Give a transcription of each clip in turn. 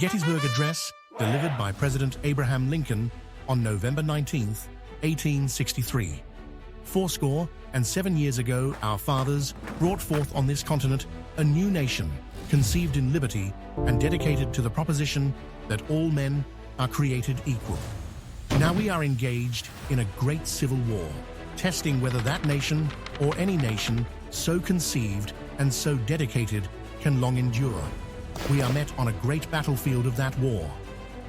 Gettysburg Address, delivered by President Abraham Lincoln on November 19, 1863. 77 years ago, our fathers brought forth on this continent a new nation, conceived in liberty and dedicated to the proposition that all men are created equal. Now we are engaged in a great civil war, testing whether that nation or any nation so conceived and so dedicated can long endure. We are met on a great battlefield of that war.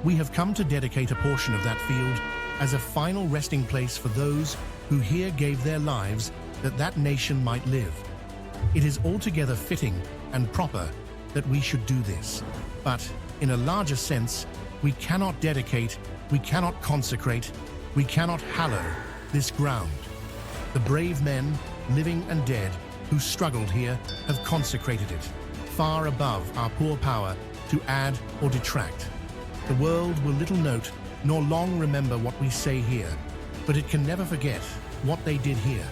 We have come to dedicate a portion of that field as a final resting place for those who here gave their lives that that nation might live. It is altogether fitting and proper that we should do this. But in a larger sense, we cannot dedicate, we cannot consecrate, we cannot hallow this ground. The brave men, living and dead, who struggled here have consecrated it, far above our poor power to add or detract. The world will little note nor long remember what we say here, but it can never forget what they did here.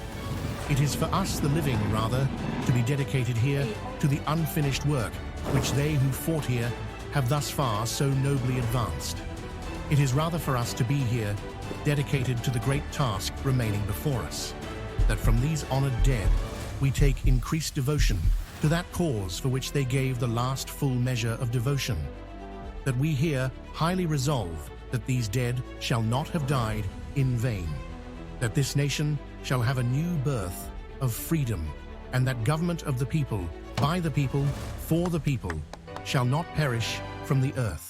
It is for us, the living, rather, to be dedicated here to the unfinished work which they who fought here have thus far so nobly advanced. It is rather for us to be here, dedicated to the great task remaining before us, that from these honored dead we take increased devotion to that cause for which they gave the last full measure of devotion, that we here highly resolve that these dead shall not have died in vain, that this nation shall have a new birth of freedom, and that government of the people, by the people, for the people, shall not perish from the earth.